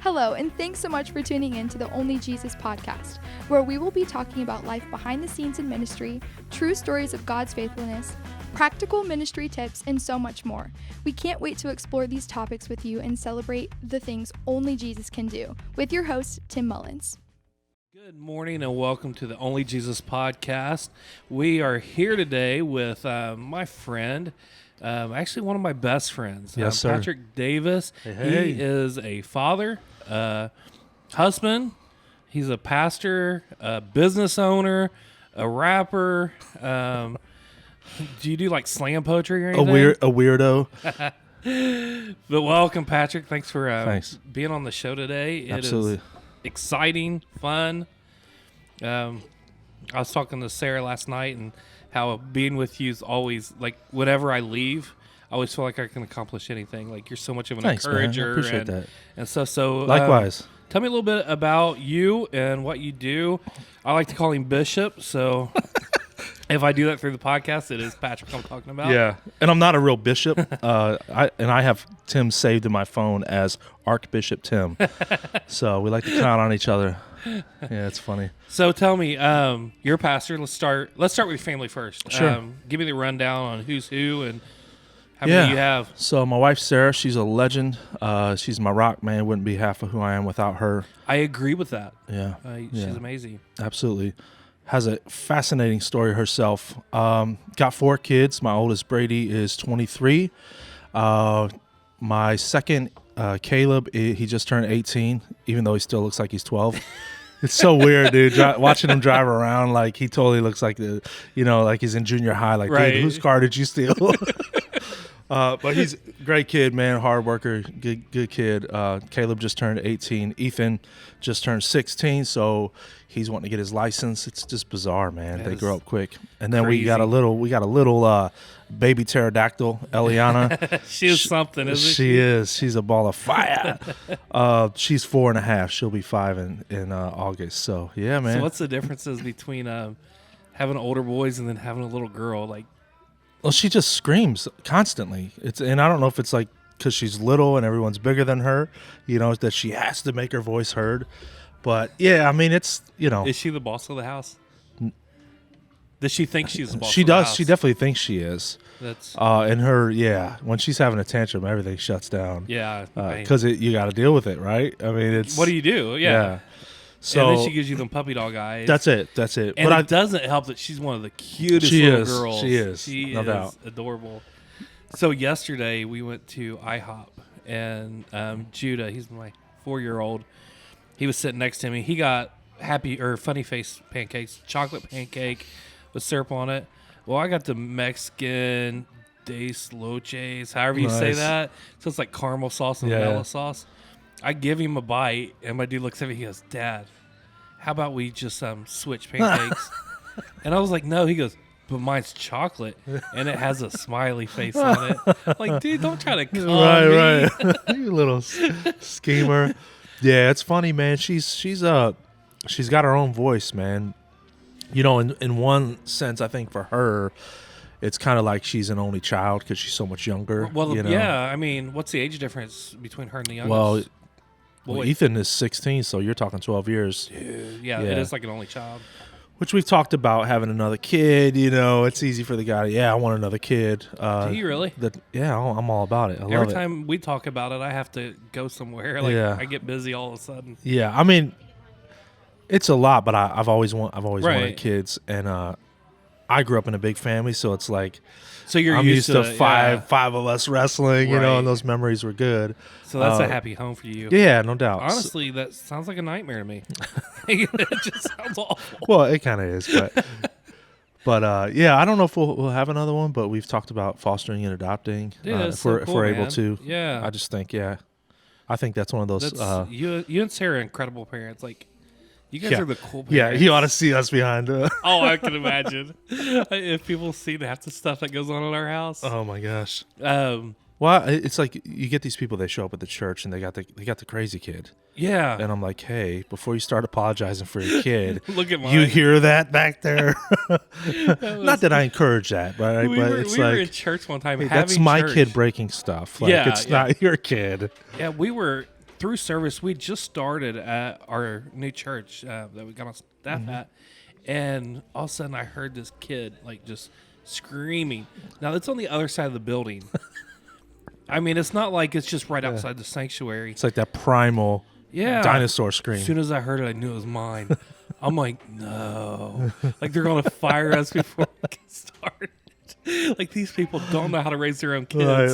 Hello, and thanks so much for tuning in to the Only Jesus podcast, where we will be talking about life behind the scenes in ministry, true stories of God's faithfulness, practical ministry tips, and so much more. We can't wait to explore these topics with you and celebrate the things only Jesus can do. With your host, Tim Mullins. Good morning and welcome to the Only Jesus podcast. We are here today with my friend, actually one of my best friends, yes, sir. Patrick Davis. Hey. He is a father, husband, he's a pastor, a business owner, a rapper. Do you do like slam poetry or anything? A weirdo. But welcome, Patrick. Thanks for Thanks. being on the show today. Absolutely. It is exciting, fun. I was talking to Sarah last night and how being with you is always like whenever I leave, I always feel like I can accomplish anything. Like you're so much of an Thanks, encourager. man. I appreciate that. And so Likewise. Tell me a little bit about you and what you do. I like to call him Bishop, so if I do that through the podcast, it is Patrick I'm talking about. Yeah, and I'm not a real bishop. I have Tim saved in my phone as Archbishop Tim. So we like to count on each other. Yeah, it's funny. So tell me, you're a pastor. Let's start with your family first. Sure. Give me the rundown on who's who and how many you have. So my wife Sarah, she's a legend. She's my rock, man. Wouldn't be half of who I am without her. I agree with that. Yeah, She's amazing. absolutely. Has a fascinating story herself. Got 4 kids. My oldest Brady is 23. My second Caleb, he just turned 18, even though he still looks like he's 12. It's so weird, dude. Watching him drive around, like he totally looks like like he's in junior high. Like, right. Dude, whose car did you steal? But he's a great kid, man. Hard worker, good kid. Caleb just turned 18. Ethan just turned 16, so he's wanting to get his license. It's just bizarre, man. They grow up quick. And then crazy. we got a little baby pterodactyl, Eliana. She is something, isn't she? She is. She's a ball of fire. She's 4.5. She'll be 5 in August. So yeah, man. So what's the differences between having older boys and then having a little girl? Like, Well, she just screams constantly. And I don't know if it's like because she's little and everyone's bigger than her, that she has to make her voice heard. But yeah, I mean, it's is she the boss of the house? Does she think she's the boss? She of the does. house? She definitely thinks she is. That's And her, when she's having a tantrum, everything shuts down. yeah. Because you got to deal with it, right? I mean, it's What do you do? Yeah. So and then she gives you them puppy dog eyes. That's it. And but it doesn't help that she's one of the cutest She little is. girls. She is. She No is doubt. adorable. So yesterday we went to IHOP and Judah, he's my 4-year-old. He was sitting next to me. He got funny face pancakes, chocolate pancake with syrup on it. Well, I got the Mexican Des Loches, however you say Nice. that. So it's like caramel sauce and vanilla sauce. I give him a bite, and my dude looks at me. He goes, "Dad, how about we just switch pancakes?" And I was like, "No." He goes, "But mine's chocolate, and it has a smiley face on it." I'm like, dude, don't try to con me. Right. You little schemer. Yeah, it's funny, man. She's got her own voice, man. In one sense, I think for her, it's kind of like she's an only child because she's so much younger. Well, yeah. I mean, what's the age difference between her and the youngest? Well, Ethan is 16, so you're talking 12 years. Dude, yeah, it is like an only child. Which we've talked about having another kid. It's easy for the guy. I want another kid. Do you really? I'm all about it. I love it. Every time we talk about it, I have to go somewhere. Like Yeah. I get busy all of a sudden. Yeah, I mean, it's a lot, but I've always Right. wanted kids, and I grew up in a big family, so it's like So you're I'm used to yeah. five of us wrestling, Right. and those memories were good. So that's a happy home for you. Yeah, no doubt. Honestly, that sounds like a nightmare to me. It just sounds awful. Well, it kind of is, but I don't know if we'll have another one, but we've talked about fostering and adopting Dude, that's if so we're cool, able man. to. Yeah. I just think I think that's one of those. That's, you and Sarah are incredible parents. Like, you guys are the cool parents. Yeah, you ought to see us behind. Oh, I can imagine. If people see half the stuff that goes on in our house. Oh my gosh. Well, it's like you get these people. They show up at the church and they got the crazy kid. Yeah. And I'm like, hey, before you start apologizing for your kid, Look at mine. you hear that back there? Not that I encourage that, right? We but were, it's we like were in church one time. hey, having that's my church. kid breaking stuff. Like, Yeah, it's yeah. not your kid. Yeah, we were through service, we just started at our new church that we got on staff at, and all of a sudden I heard this kid like just screaming. Now it's on the other side of the building. I mean, it's not like it's just right outside the sanctuary. It's like that primal dinosaur scream. As soon as I heard it, I knew it was mine. I'm like, no. Like, they're going to fire us before we get started. Like, these people don't know how to raise their own kids.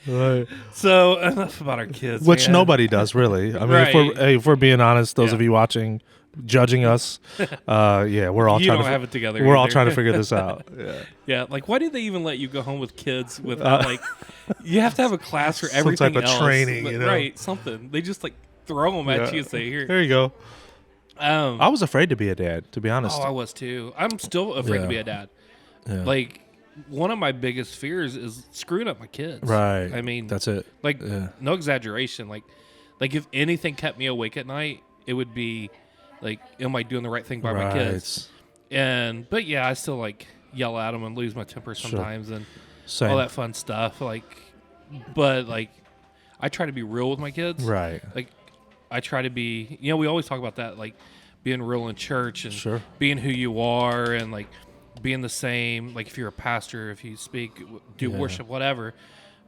Right. So, enough about our kids. Which man. nobody does, really. I mean, Right. if we're being honest, those of you watching, judging us, we're all You trying don't to have it together We're all either. trying to figure this out. Yeah. Yeah, like, why did they even let you go home with kids without, like, you have to have a class for Some everything type of else. training, But- you know? Right, something. They just, like, throw them at you and say, here. There you go. Um, I was afraid to be a dad, to be honest. Oh, I was too. I'm still afraid to Yeah. be a dad. Yeah. Like, one of my biggest fears is screwing up my kids. Right. I mean, That's it. like, Yeah. no exaggeration. Like if anything kept me awake at night, it would be, like, am I doing the right thing by my kids? But yeah, I still, like, yell at them and lose my temper sometimes and Same. all that fun stuff. But I try to be real with my kids. Right. Like, I try to be, we always talk about that, like, being real in church and Sure. being who you are and, like, being the same, like, if you're a pastor, if you speak, do worship, whatever,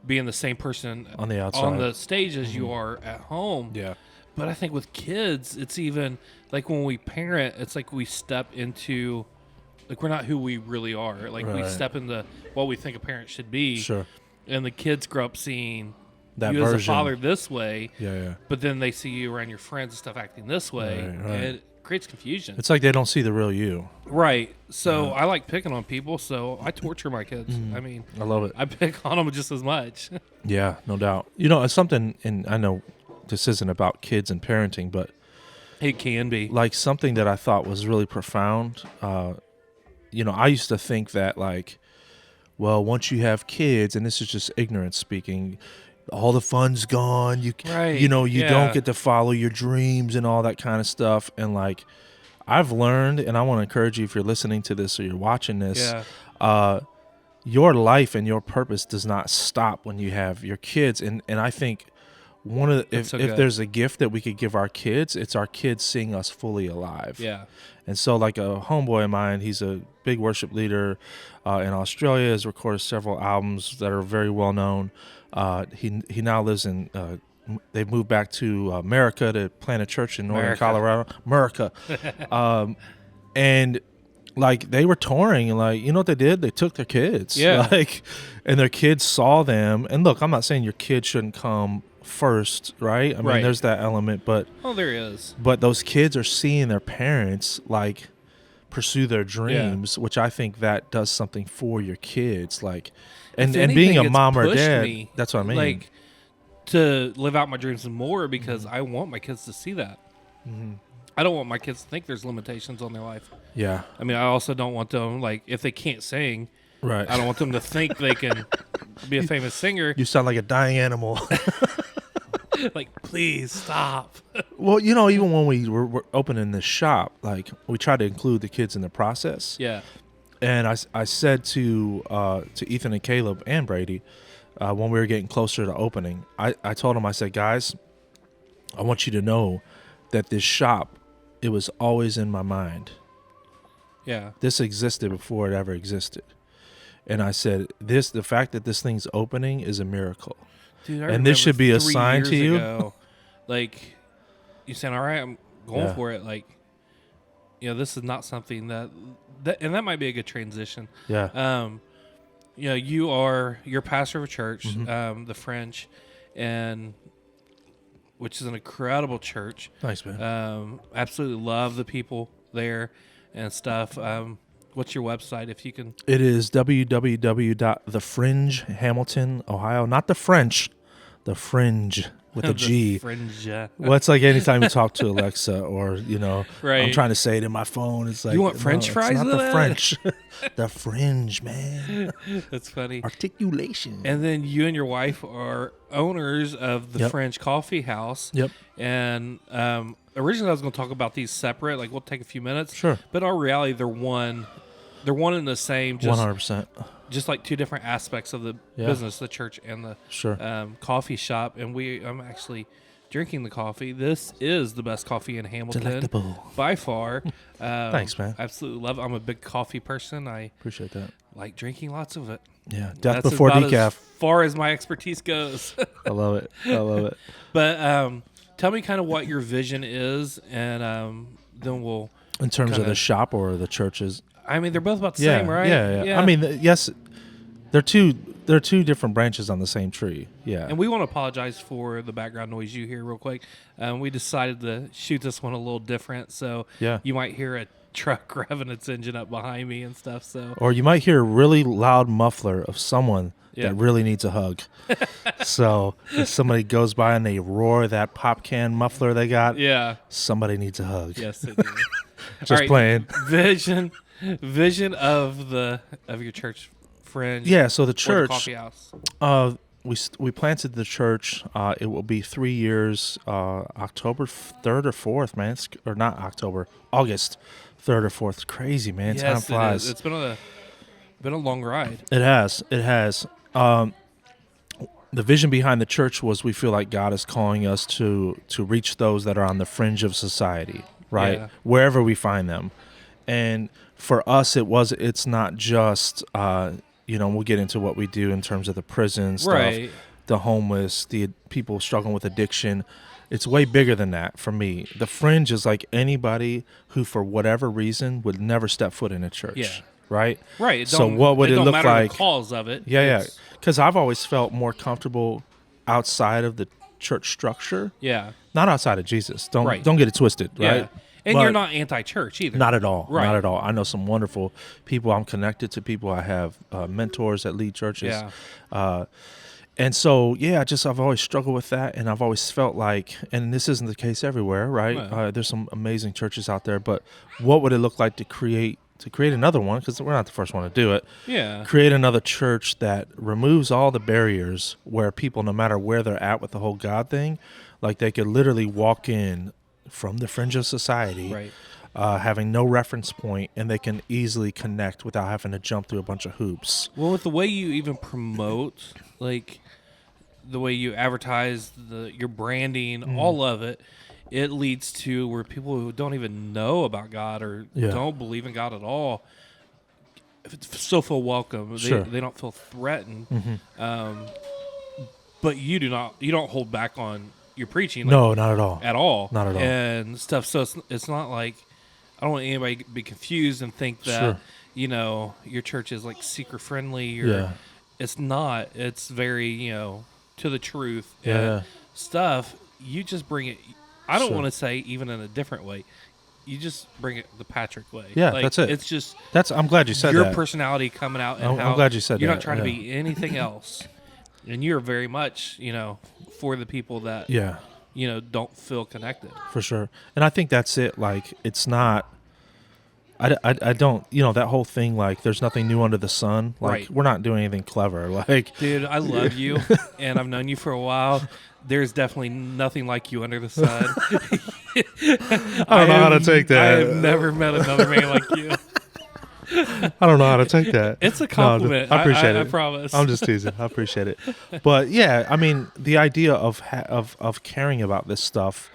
being the same person On the outside. on the stage as you are at home. Yeah. But I think with kids, it's even, like, when we parent, it's like we step into, like, we're not who we really are. Like, we Right. step into what we think a parent should be. Sure. And the kids grow up seeing That you version. as a father this way, Yeah. but then they see you around your friends and stuff acting this way, Right. and it creates confusion. It's like they don't see the real you. Right. So I like picking on people, so I torture my kids. I mean, I love it. I pick on them just as much. Yeah, no doubt. It's something, and I know this isn't about kids and parenting, but It can be. like something that I thought was really profound. I used to think that, like, well, once you have kids, and this is just ignorance speaking, all the fun's gone. You Right, you yeah. don't get to follow your dreams and all that kind of stuff. And like, I've learned, and I want to encourage you, if you're listening to this or you're watching this, your life and your purpose does not stop when you have your kids. And I think one of the, That's so if good. there's a gift that we could give our kids, it's our kids seeing us fully alive. Yeah. And so, like, a homeboy of mine, he's a big worship leader in Australia, has recorded several albums that are very well known. He now lives in, they've moved back to America to plant a church in northern Colorado. America. And, like, they were touring, and, like, you know what they did? They took their kids. Yeah. Like, and their kids saw them. And look, I'm not saying your kid shouldn't come first, right? I mean, Right. there's that element, but There is. but those kids are seeing their parents, like, pursue their dreams, which I think that does something for your kids. Like, and If being a anything, it's mom or pushed dad, me, that's what I mean. Like, to live out my dreams more because I want my kids to see that. I don't want my kids to think there's limitations on their life. Yeah, I mean, I also don't want them, like, if they can't sing, right. I don't want them to think they can be a famous singer. You sound like a dying animal. Like, please stop. Well, even when we were opening this shop, like, we tried to include the kids in the process. Yeah. And I said to Ethan and Caleb and Brady, when we were getting closer to opening, I told them, I said, guys, I want you to know that this shop, it was always in my mind. Yeah. This existed before it ever existed. And I said, the fact that this thing's opening is a miracle. Dude, I And this should be a remember 3 sign to years you. ago, like, you saying, all right, I'm going Yeah. for it. Like, this is not something that, and that might be a good transition. Yeah. You're pastor of a church, Mm-hmm. the French, and which is an incredible church. Thanks, man. Absolutely love the people there and stuff. What's your website if you can? It is www.thefringe, Hamilton, Ohio. Not the French, the Fringe with a The G. Fringe. Well, it's like anytime you talk to Alexa or, Right. I'm trying to say it in my phone. It's like, You want French no, fries It's not with the that? French. The Fringe, man. That's funny. Articulation. And then you and your wife are owners of the Yep. French Coffee House. Yep. And originally I was going to talk about these separate. Like, we'll take a few minutes. Sure. But in all reality, they're one and the same. Just 100%. just like two different aspects of the Yeah. business, the church and the Sure. coffee shop. And I'm actually drinking the coffee. This is the best coffee in Hamilton Delectable. by far. Thanks, man. Absolutely love it. I'm a big coffee person. I Appreciate that. like drinking lots of it. Yeah, death That's before about decaf. as far as my expertise goes. I love it. I love it. But tell me kind of what your vision is, and then we'll. In terms of kinda- the shop or the churches. I mean, they're both about the Yeah, same, right? yeah. I mean, yes, they're two different branches on the same tree. Yeah. And we want to apologize for the background noise you hear real quick. We decided to shoot this one a little different, so Yeah. you might hear a truck revving its engine up behind me and stuff. So Or you might hear a really loud muffler of someone Yeah. that really needs a hug. So if somebody goes by and they roar that pop can muffler they got, yeah, somebody needs a hug. yes, it is. Just All right, playing. Vision of your church fringe. Yeah, so the or the church, coffee house. we planted the church. It will be 3 years, October 3rd or 4th, man. Or not October, August 3rd or 4th. It's crazy, man. Time Yes, flies. it is. It's been a long ride. It has. It has. The vision behind the church was we feel like God is calling us to reach those that are on the fringe of society, right? Yeah. Wherever we find them. And for us, it's not just, we'll get into what we do in terms of the prison stuff, Right. the homeless, the people struggling with addiction. It's way bigger than that for me. The fringe is like anybody who, for whatever reason, would never step foot in a church. Yeah. Right? Right. So what would it don't look matter like? The cause of it. Yeah. It's- Because I've always felt more comfortable outside of the church structure, Yeah. not outside of Jesus. Don't Right. get it twisted, Yeah. right? And But you're not anti-church either. Not at all. Right. Not at all. I know some wonderful people. I'm connected to people. I have mentors that lead churches. Yeah. And so, yeah, I've always struggled with that. And I've always felt like, and this isn't the case everywhere, right? Right. There's some amazing churches out there. But what would it look like to create another one? Because we're not the first one to do it. Yeah. Create another church that removes all the barriers where people, no matter where they're at with the whole God thing, like they could literally walk in from the fringe of society, Right. having no reference point, and they can easily connect without having to jump through a bunch of hoops. Well, with the way you even promote, like the way you advertise, your branding, all of it, it leads to where people who don't even know about God or Yeah. don't believe in God at all, if it's so feel welcome. Sure. They don't feel threatened. But you don't hold back on your preaching. Like, No, not at all. at all. Not at all. And stuff. So it's not like, I don't want anybody to be confused and think that, Sure. your church is like seeker friendly or Yeah. it's not. It's very, to the truth Yeah. and stuff. You just bring it. I don't Sure. want to say even in a different way. You just bring it the Patrick way. Yeah, Like, that's it. It's just I'm glad you said your that. personality coming out. And I'm how glad you said you're that, not trying to yeah. be anything else. And you're very much, for the people that, Yeah, don't feel connected. for sure. And I think that's it. Like, it's not. I don't, that whole thing, like, there's nothing new under the sun. Like, Right. we're not doing anything clever. Like, Dude, I love you, and I've known you for a while. There's definitely nothing like you under the sun. I don't know how to take that. I have never met another man like you. I don't know how to take that. It's a compliment. I appreciate I it. promise. I'm just teasing. I appreciate it. But yeah, I mean, the idea of caring about this stuff,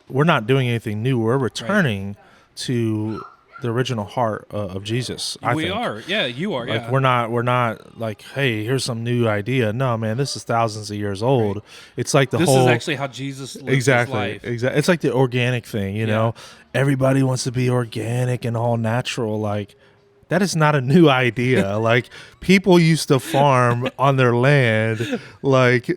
we're not doing anything new. We're returning to the original heart of Jesus. I we think. are. Yeah, you are. Like yeah. we're not like, hey, here's some new idea. No, man, this is thousands of years old. It's like This whole is actually how Jesus lived his life. Exactly. It's like the organic thing, you know. Everybody wants to be organic and all natural. Like, that is not a new idea. Like, people used to farm on their land. Like,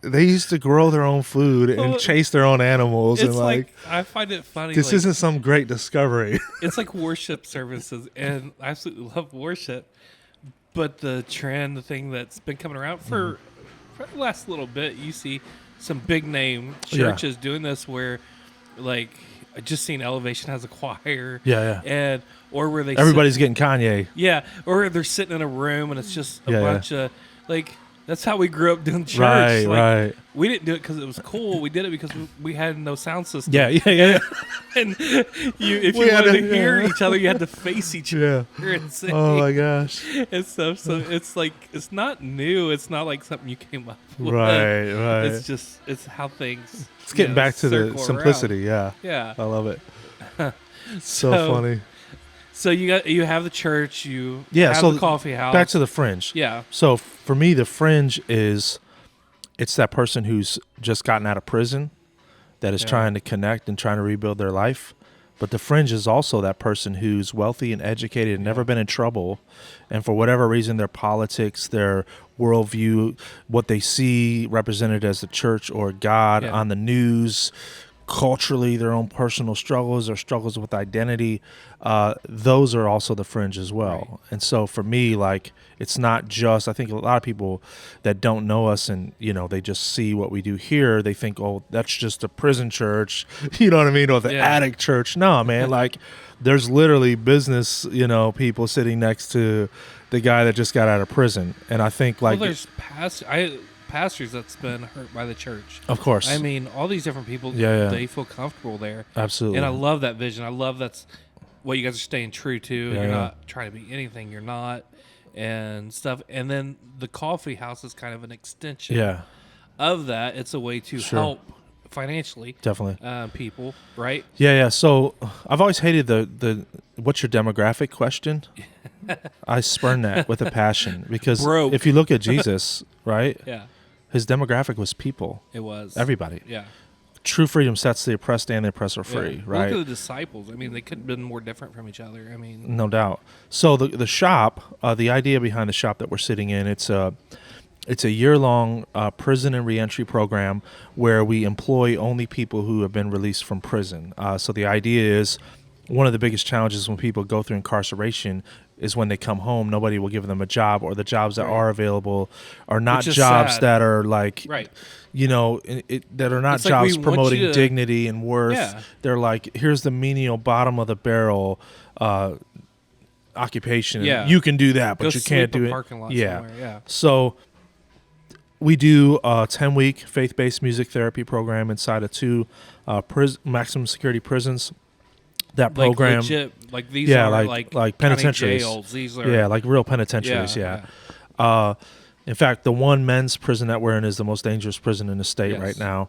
they used to grow their own food and Well, chase their own animals. It's And like, I find it funny. this like, isn't some great discovery. It's like worship services, and I absolutely love worship. But the trend, the thing that's been coming around for the last little bit, you see some big name churches doing this where, like, I just seen Elevation has a choir. Yeah. And, or where they Everybody's getting Kanye. yeah, or they're sitting in a room and it's just a Yeah, bunch of, like, That's how we grew up doing church. Right, Like, right. We didn't do it because it was cool. We did it because we had no sound system. Yeah. And if We you had wanted to- to hear each other, you had to face each Yeah. other and sing Oh my gosh. and stuff. So it's like, it's not new. It's not like something you came up with. Right, right. It's just, it's how things. It's getting back to the circle simplicity. around. Yeah. Yeah. I love it. So funny. So you have the church, you Yeah, have so the coffee house. Back to the Fringe. Yeah. So for me, the Fringe it's that person who's just gotten out of prison that is Yeah. trying to connect and trying to rebuild their life. But the Fringe is also that person who's wealthy and educated and never been in trouble. And for whatever reason, their politics, their worldview, what they see represented as the church or God Yeah. on the news, culturally, their own personal struggles or struggles with identity, those are also the Fringe as well. Right. And so for me, like, it's not just, I think a lot of people that don't know us and, they just see what we do here, they think, oh, that's just a prison church, you know what I mean? Or the Yeah. attic church. No, man, like, there's literally business, people sitting next to the guy that just got out of prison. And I think, like, well, there's pastors that's been hurt by the church. of course. I mean, all these different people, Yeah. they feel comfortable there. Absolutely. And I love that vision. I love that's what you guys are staying true to. Yeah, You're yeah. not trying to be anything you're not and stuff. And then the coffee house is kind of an extension Yeah, of that. It's a way to Sure. help financially definitely. people, right? Yeah. So I've always hated the what's your demographic question. I spurn that with a passion because Broke. if you look at Jesus, right, Yeah, his demographic was people, it was. everybody. Yeah. True freedom sets the oppressed and the oppressor free, Yeah. right? Look at the disciples. I mean, they could have been more different from each other. I mean, No doubt. So the shop, the idea behind the shop that we're sitting in, it's a year-long prison and reentry program where we employ only people who have been released from prison. So the idea is one of the biggest challenges when people go through incarceration is when they come home, nobody will give them a job, or the jobs that Right. are available are not Which is jobs sad. that are like, right. that are not It's like jobs we want promoting you to- dignity and worth. Yeah. They're like, here's the menial bottom of the barrel occupation. Yeah. You can do that, but Go you can't sweep a do it. parking lot Yeah. somewhere. Yeah. So we do a 10-week faith-based music therapy program inside of two maximum security prisons. That program, like legit, like these Yeah, are like county penitentiaries. jails. These are yeah, like real penitentiaries. Yeah. In fact, the one men's prison that we're in is the most dangerous prison in the state Yes. right now.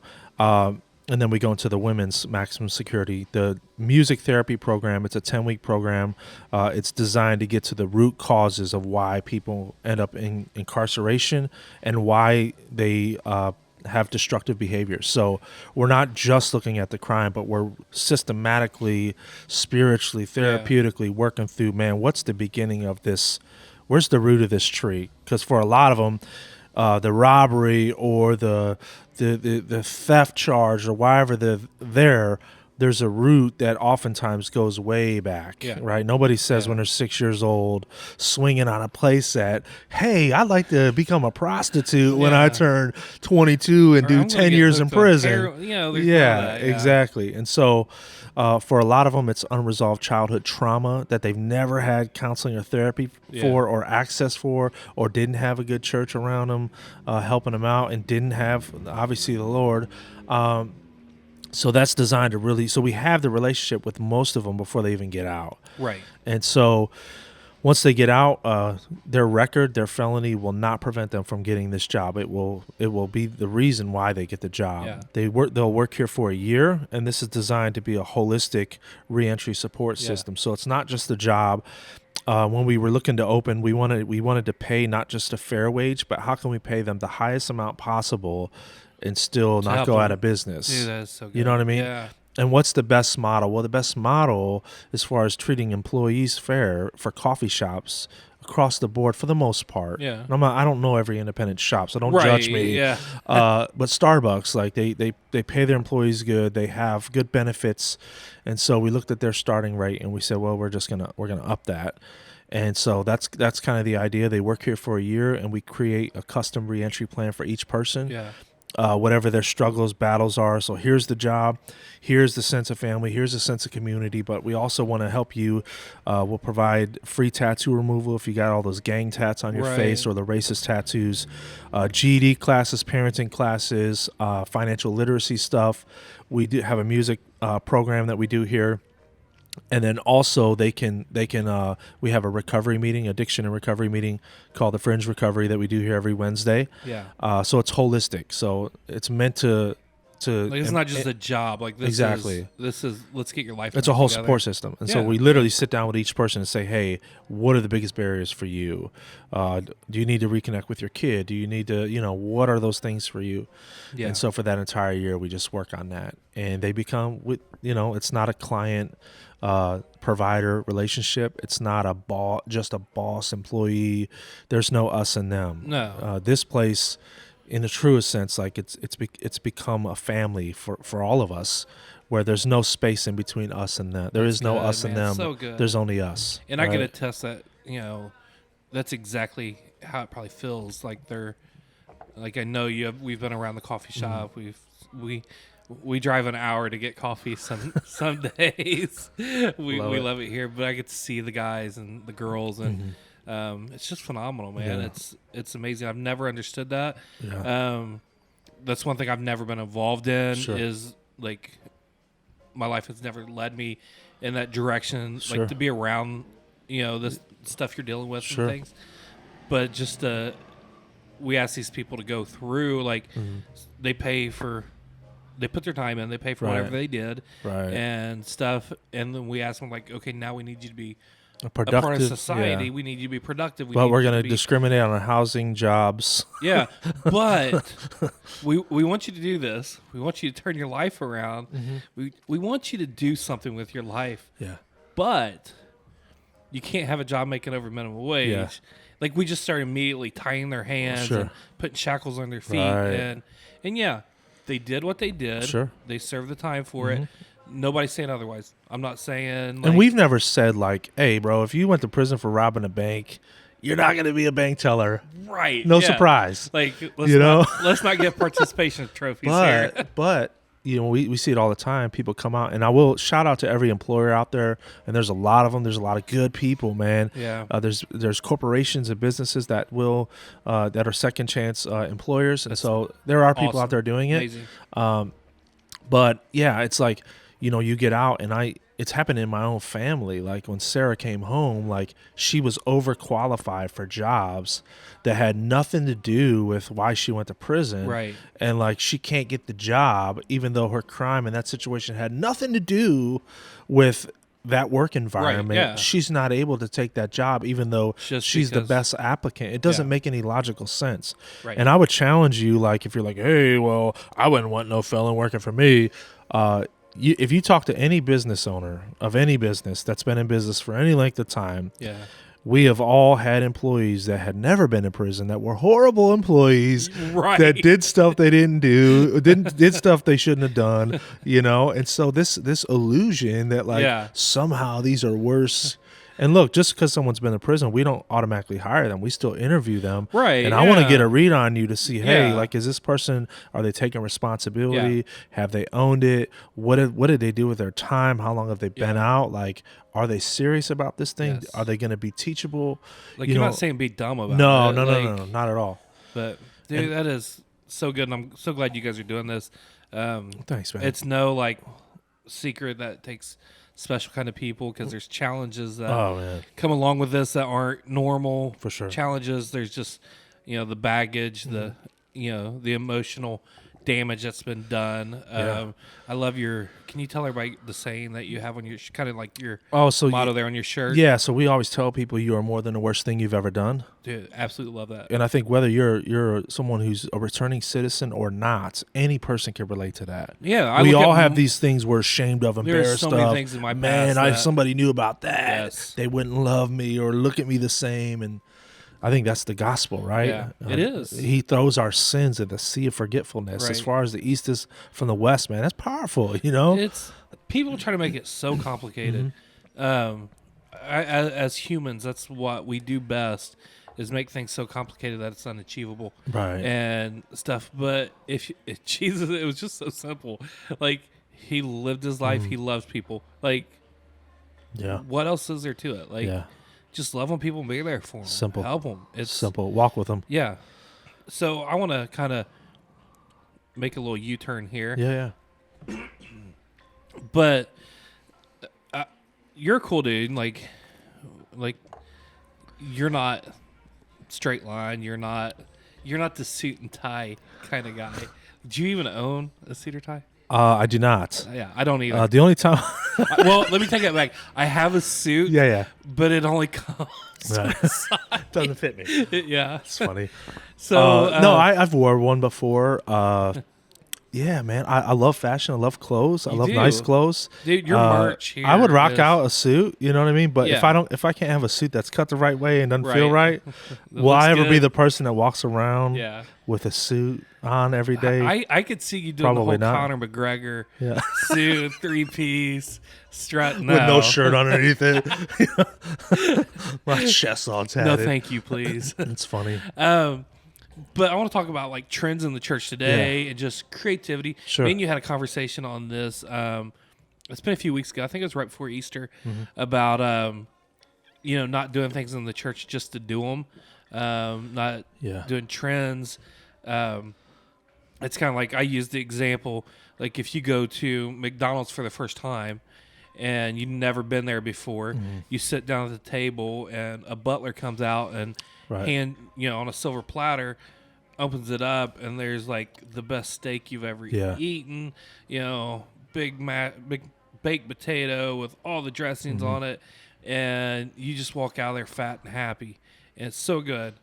And then we go into the women's maximum security. The music therapy program, it's a 10-week program. It's designed to get to the root causes of why people end up in incarceration and why they have destructive behaviors. So we're not just looking at the crime, but we're systematically, spiritually, therapeutically working through, man, what's the beginning of this? Where's the root of this tree? Because for a lot of them, the robbery or the theft charge or wherever there's a root that oftentimes goes way back, Yeah. right? Nobody says Yeah. when they're 6 years old, swinging on a play set, hey, I'd like to become a prostitute when I Yeah. turn 22 and Or, do "I'm gonna 10 get years in hooked on prison. heroin." You know, there's Yeah, none of that, exactly. And so for a lot of them, it's unresolved childhood trauma that they've never had counseling or therapy Yeah. for or access for, or didn't have a good church around them helping them out, and didn't have, obviously, the Lord. So that's designed to really, so we have the relationship with most of them before they even get out. Right. And so once they get out, their record, their felony will not prevent them from getting this job. It will be the reason why they get the job. Yeah. They'll work here for a year, and this is designed to be a holistic reentry support Yeah. system. So it's not just the job. When we were looking to open, we wanted to pay not just a fair wage, but how can we pay them the highest amount possible and still To not help go them. out of business? Dude, that is so good. You know what I mean? Yeah. And what's the best model? Well, the best model as far as treating employees fair for coffee shops across the board for the most part. Yeah. And I don't know every independent shop, so don't Right. judge me. Yeah. But Starbucks, like they pay their employees good, they have good benefits, and so we looked at their starting rate and we said, well, we're gonna up that. And so that's kind of the idea. They work here for a year, and we create a custom reentry plan for each person. Yeah. whatever their struggles, battles are. So here's the job, here's the sense of family, here's the sense of community. But we also want to help you. We'll provide free tattoo removal if you got all those gang tats on your Right. face or the racist tattoos, GED classes, parenting classes, financial literacy stuff. We do have a music program that we do here. And then also they can we have a recovery meeting, addiction and recovery meeting called the Fringe Recovery that we do here every Wednesday. Yeah. So it's holistic. So it's meant to Like it's not just a job. Like this Exactly. This is let's get your life. it's a whole together. support system. And so Yeah. we literally sit down with each person and say, hey, what are the biggest barriers for you? Do you need to reconnect with your kid? Do you need to, what are those things for you? Yeah. And so for that entire year, we just work on that. And they become, it's not a client provider relationship. It's not just a boss employee. There's no us and them. No. This place, in the truest sense, like it's become a family for all of us, where there's no space in between us and them. There is no good, us and man. them. So good. There's only us. And I right? can attest that, that's exactly how it probably feels. Like I know we've been around the coffee shop. We drive an hour to get coffee some days. we love it here, but I get to see the guys and the girls, and it's just phenomenal, man. Yeah. It's amazing. I've never understood that. Yeah. That's one thing I've never been involved in. Sure. Is like my life has never led me in that direction. Sure. Like to be around, this stuff you're dealing with Sure. and things. But just we ask these people to go through, like they put their time in, they pay for whatever Right. they did Right. and stuff. And then we ask them like, okay, now we need you to be A a part of productive society. yeah. We need you to be productive. But we're going to be, discriminate on housing, jobs. yeah, but we want you to do this. We want you to turn your life around. We want you to do something with your life, Yeah. but you can't have a job making over minimum wage. Yeah. Like we just started immediately tying their hands Sure. and putting shackles on their feet, Right. and yeah, they did what they did. Sure. They served the time for it. Nobody's saying otherwise. I'm not saying. Like, And we've never said like, hey, bro, if you went to prison for robbing a bank, you're not going to be a bank teller. right. No yeah. surprise. Like let's You know? let's not get participation trophies here. But we see it all the time. People come out, and I will shout out to every employer out there. And there's a lot of them. There's a lot of good people, man. Yeah. There's corporations and businesses that will that are second chance employers, and so there are people awesome. out there doing it. Amazing. But yeah, it's like, you get out, and it's happened in my own family. Like when Sarah came home, like she was overqualified for jobs that had nothing to do with why she went to prison. Right. And like she can't get the job, even though her crime in that situation had nothing to do with that work environment. yeah. She's not able to take that job, even though Just she's the because- best applicant. It doesn't Yeah. make any logical sense. Right. And I would challenge you, like, if you're like, hey, well, I wouldn't want no felon working for me. If you talk to any business owner of any business that's been in business for any length of time, Yeah. we have all had employees that had never been in prison that were horrible employees Right. that did stuff they didn't do, did stuff they shouldn't have done, And so this illusion that like Yeah. somehow these are worse. And look, just because someone's been in prison, we don't automatically hire them. We still interview them. Right, And I want to yeah. get a read on you to see, hey, Yeah. like, is this person, are they taking responsibility? Have they owned it? What did they do with their time? How long have they been Yeah. out? Like, are they serious about this thing? Yes. Are they going to be teachable? Like You you're know- not saying be dumb about No, it. no, like, no, not at all. But dude, that is so good, and I'm so glad you guys are doing this. Thanks, man. It's no like secret that it takes special kind of people because there's challenges that Oh, man. come along with this that aren't normal. For sure. Challenges. There's just the baggage, the the emotional damage that's been done. Yeah. I love your. Can you tell everybody the saying that you have on your kind of like your Oh, so motto there on your shirt? yeah, so we always tell people you are more than the worst thing you've ever done. Dude, absolutely love that. And I think whether you're someone who's a returning citizen or not, any person can relate to that. Yeah, We look all at have these things we're ashamed of, There's embarrassed so many of. things in my Man, past if that- somebody knew about that, Yes. they wouldn't love me or look at me the same. And I think that's the gospel, right? Yeah, it is. He throws our sins in the sea of forgetfulness. As Right. far as the east is from the west, man, that's powerful, you know? It's people try to make it so complicated. As humans, that's what we do best is make things so complicated that it's unachievable Right. and stuff. But if Jesus, it was just so simple. Like, he lived his life. He loves people. Like, Yeah. what else is there to it? Like, Yeah. just love on people and be there for them. Simple. Help them. It's Simple. Walk with them. Yeah. So I want to kind of make a little U-turn here. Yeah. But you're a cool dude. Like you're not straight line. You're not the suit and tie kind of guy. Do you even own a suit or tie? I do not. Yeah, I don't either. The only time. Well, let me take it back. I have a suit. Yeah. But it only comes. Right. Doesn't fit me. Yeah. It's funny. So No, I've wore one before. Yeah, man. I love fashion. I love clothes. I You love do. nice clothes. Dude, your merch here. I would rock is- out a suit. You know what I mean? But Yeah. if I can't have a suit that's cut the right way and doesn't feel Right. right, That will I looks ever be good. the person that walks around Yeah. with a suit on every day? I could see you doing Probably the whole not. Conor McGregor Yeah. suit, 3-piece, strut. With no shirt underneath it. My chest all tatted. No, thank you, please. It's funny. But I want to talk about like trends in the church today and just creativity. Sure. Me and you had a conversation on this. It's been a few weeks ago. I think it was right before Easter about not doing things in the church just to do them, not Yeah. doing trends. It's kind of like I use the example like if you go to McDonald's for the first time and you've never been there before, you sit down at the table and a butler comes out and Right. hand on a silver platter, opens it up, and there's like the best steak you've ever Yeah. eaten. Big baked potato with all the dressings on it, and you just walk out of there fat and happy, and it's so good.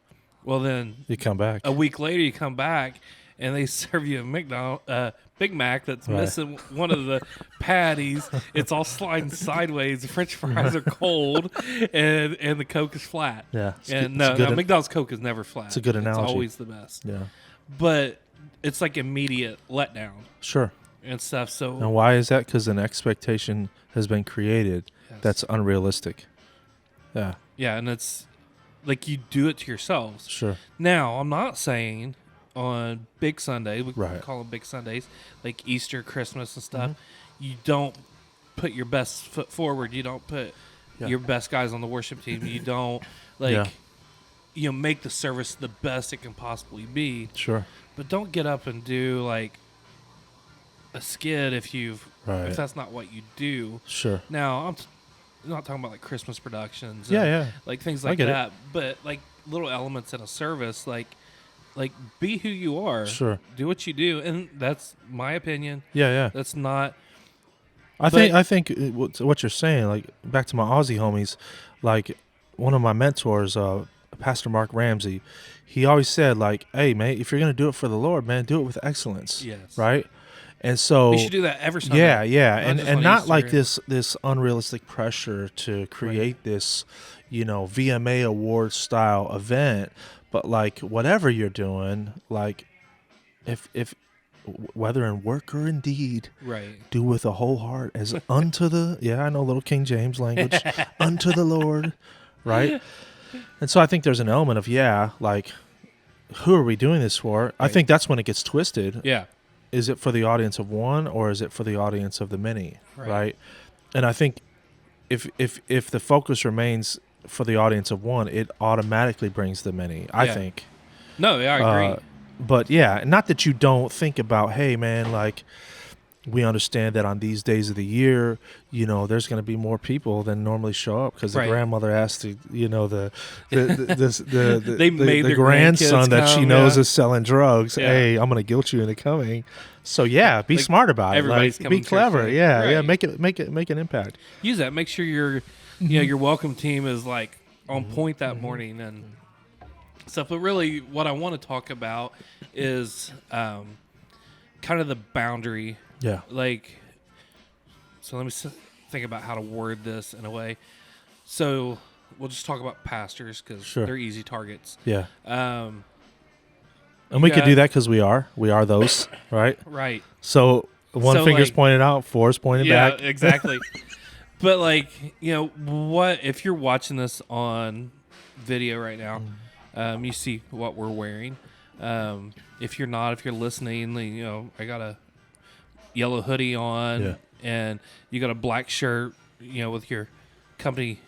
Well, then You come back. a week later, you come back and they serve you a Big Mac that's Right. missing one of the patties. It's all sliding sideways. The French fries are cold, and the Coke is flat. Yeah. It's And good- it's no, good McDonald's Coke is never flat. It's a good analogy. It's always the best. Yeah. But it's like immediate letdown Sure. and stuff. So And why is that? Because an expectation has been created Yes. that's unrealistic. Yeah. yeah, and it's like you do it to yourselves. Sure. Now, I'm not saying on big Sunday, we Right. call them big Sundays, like Easter, Christmas, and stuff, Mm-hmm. you don't put your best foot forward. You don't put Yeah. your best guys on the worship team. You don't, make the service the best it can possibly be. Sure. But don't get up and do, like, a skit if Right. that's not what you do. Sure. Now, I'm not talking about, like, Christmas productions. Yeah, and, yeah. like things I like get it. that, but like little elements in a service, like be who you are. Sure. Do what you do, and that's my opinion. Yeah, yeah. That's not. I think what you're saying, like back to my Aussie homies, like one of my mentors, Pastor Mark Ramsey, he always said like, "Hey, man, if you're gonna do it for the Lord, man, do it with excellence." Yes. Right. And so We should do that every Sunday. Yeah, yeah, Not and just on not like Easter. this unrealistic pressure to create this, VMA award style event, but like whatever you're doing, like if whether in work or in deed, Right. do with a whole heart as unto the I know little King James language, unto the Lord, right? And so I think there's an element of like who are we doing this for? I Right. think that's when it gets twisted. Yeah. Is it for the audience of one or is it for the audience of the many, Right. right? And I think if the focus remains for the audience of one, it automatically brings the many, I Yeah. think. No, yeah, I agree. But yeah, not that you don't think about, hey man, like we understand that on these days of the year, there's going to be more people than normally show up because Right. the grandmother asked to, the They made their grandson grandkids that she come, knows yeah. is selling drugs. Yeah. Hey, I'm going to guilt you into coming. So yeah, be Like, smart about it. everybody's Like, coming be to church clever. today. Yeah, yeah. Right. Make an impact. Use that. Make sure your welcome team is like on point that morning and stuff. But really, what I want to talk about is kind of the boundary. Yeah. Like, so let me think about how to word this in a way. So we'll just talk about pastors because Sure. they're easy targets. Yeah. Um, And we could got- do that because we are those, right? right. So one So, finger's like- pointed out, four's pointed Yeah, back. exactly. But like, what if you're watching this on video right now, You see what we're wearing. If you're listening, I got a yellow hoodie on, Yeah. and you got a black shirt, with your company